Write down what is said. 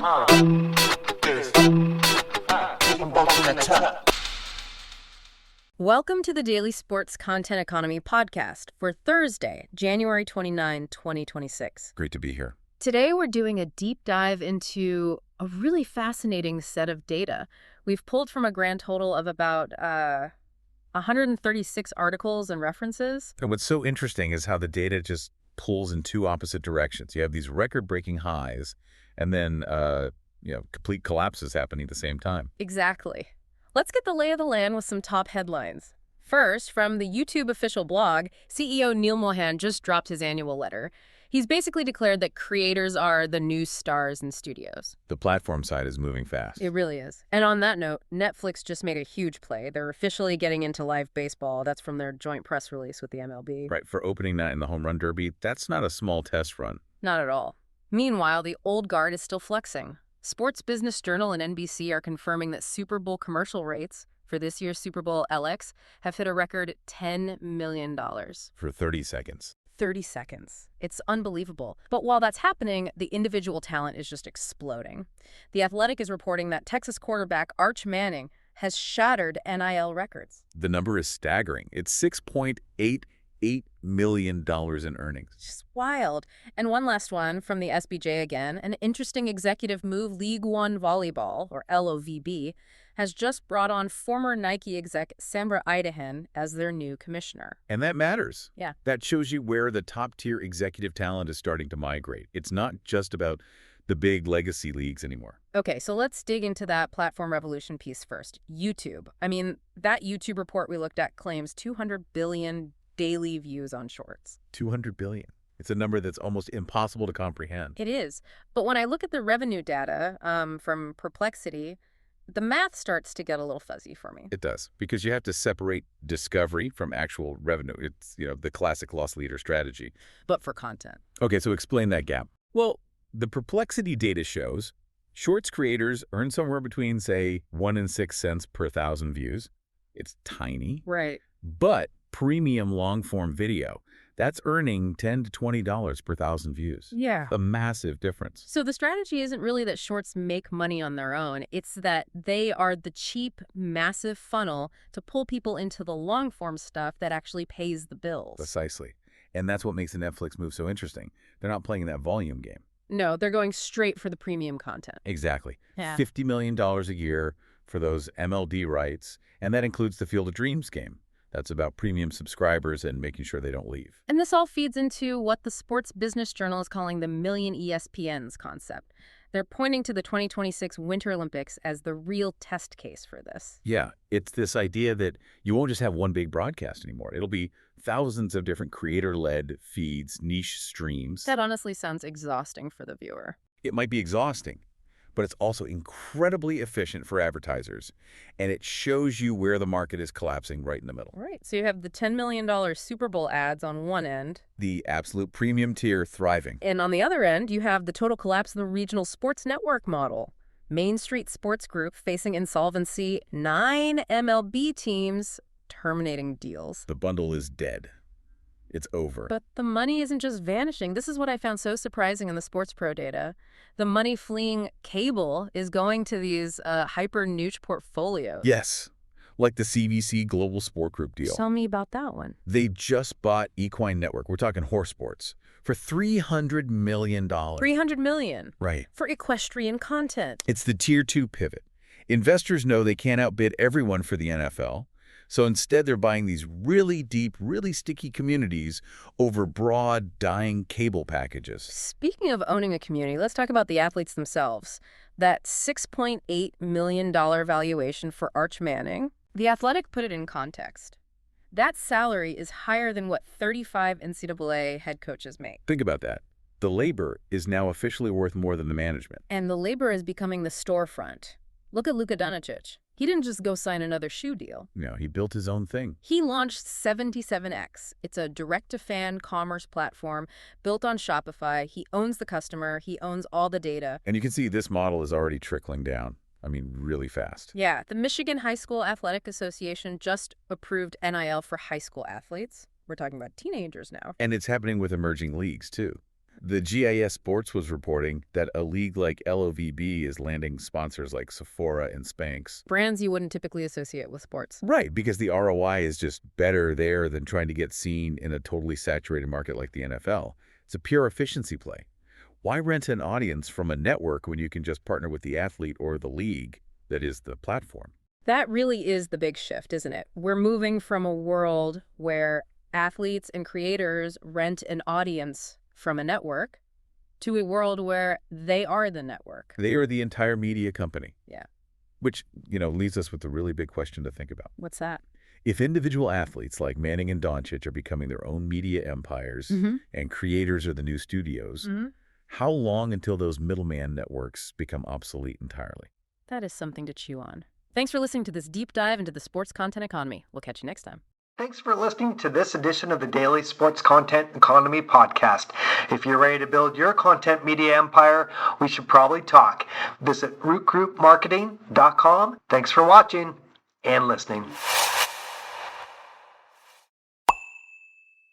Welcome to the Daily Sports Content Economy podcast for Thursday, January 29, 2026. Great to be here. Today we're doing a deep dive into a really fascinating set of data. We've pulled from a grand total of about 136 articles and references. And what's so interesting is how the data just pulls in two opposite directions. You have these record-breaking highs and then complete collapses happening at the same time. Exactly. Let's get the lay of the land with some top headlines. First, from the YouTube official blog, CEO Neil Mohan just dropped his annual letter. He's basically declared that creators are the new stars in studios. The platform side is moving fast. It really is. And on that note, Netflix just made a huge play. They're officially getting into live baseball. That's from their joint press release with the MLB. Right, for opening night in the Home Run Derby, that's not a small test run. Not at all. Meanwhile, the old guard is still flexing. Sports Business Journal and NBC are confirming that Super Bowl commercial rates for this year's Super Bowl LX have hit a record $10 million. For 30 seconds. 30 seconds. It's unbelievable. But while that's happening, the individual talent is just exploding. The Athletic is reporting that Texas quarterback Arch Manning has shattered NIL records. The number is staggering. It's $6.88 million in earnings. Just wild. And one last one from the SBJ again. An interesting executive move, League One Volleyball, or LOVB, has just brought on former Nike exec Sambra Idahan as their new commissioner. And that matters. Yeah. That shows you where the top-tier executive talent is starting to migrate. It's not just about the big legacy leagues anymore. Okay, so let's dig into that platform revolution piece first. YouTube. I mean, that YouTube report we looked at claims 200 billion daily views on shorts. 200 billion. It's a number that's almost impossible to comprehend. It is. But when I look at the revenue data from Perplexity, the math starts to get a little fuzzy for me. It does, because you have to separate discovery from actual revenue. It's, the classic loss leader strategy. But for content. Okay, so explain that gap. Well, the Perplexity data shows Shorts creators earn somewhere between, say, 1 and 6 cents per 1,000 views. It's tiny. Right. But premium long-form video, that's earning $10 to $20 per 1,000 views. Yeah. A massive difference. So the strategy isn't really that shorts make money on their own. It's that they are the cheap, massive funnel to pull people into the long-form stuff that actually pays the bills. Precisely. And that's what makes the Netflix move so interesting. They're not playing that volume game. No, they're going straight for the premium content. Exactly. Yeah. $50 million a year for those MLD rights, and that includes the Field of Dreams game. That's about premium subscribers and making sure they don't leave. And this all feeds into what the Sports Business Journal is calling the million ESPNs concept. They're pointing to the 2026 Winter Olympics as the real test case for this. Yeah, it's this idea that you won't just have one big broadcast anymore. It'll be thousands of different creator-led feeds, niche streams. That honestly sounds exhausting for the viewer. It might be exhausting, but it's also incredibly efficient for advertisers, and it shows you where the market is collapsing right in the middle. Right, so you have the $10 million Super Bowl ads on one end. The absolute premium tier thriving. And on the other end, you have the total collapse of the regional sports network model. Main Street Sports Group facing insolvency, 9 MLB teams terminating deals. The bundle is dead. It's over. But the money isn't just vanishing. This is what I found so surprising in the Sports Pro data. The money fleeing cable is going to these hyper-niche portfolios. Yes, like the CVC Global Sport Group deal. Tell me about that one. They just bought Equine Network. We're talking horse sports for $300 million. $300 million. Right. For equestrian content. It's the Tier 2 pivot. Investors know they can't outbid everyone for the NFL. So instead, they're buying these really deep, really sticky communities over broad, dying cable packages. Speaking of owning a community, let's talk about the athletes themselves. That $6.8 million valuation for Arch Manning, The Athletic put it in context. That salary is higher than what 35 NCAA head coaches make. Think about that. The labor is now officially worth more than the management. And the labor is becoming the storefront. Look at Luka Doncic. He didn't just go sign another shoe deal. No, he built his own thing. He launched 77X. It's a direct-to-fan commerce platform built on Shopify. He owns the customer. He owns all the data. And you can see this model is already trickling down. I mean, really fast. Yeah, the Michigan High School Athletic Association just approved NIL for high school athletes. We're talking about teenagers now. And it's happening with emerging leagues, too. The GIS Sports was reporting that a league like LOVB is landing sponsors like Sephora and Spanx. Brands you wouldn't typically associate with sports. Right, because the ROI is just better there than trying to get seen in a totally saturated market like the NFL. It's a pure efficiency play. Why rent an audience from a network when you can just partner with the athlete or the league that is the platform? That really is the big shift, isn't it? We're moving from a world where athletes and creators rent an audience from a network to a world where they are the network. They are the entire media company. Yeah. Which, leaves us with a really big question to think about. What's that? If individual athletes like Manning and Doncic are becoming their own media empires and creators are the new studios, how long until those middleman networks become obsolete entirely? That is something to chew on. Thanks for listening to this deep dive into the sports content economy. We'll catch you next time. Thanks for listening to this edition of the Daily Sports Content Economy Podcast. If you're ready to build your content media empire, we should probably talk. Visit rootgroupmarketing.com. Thanks for watching and listening.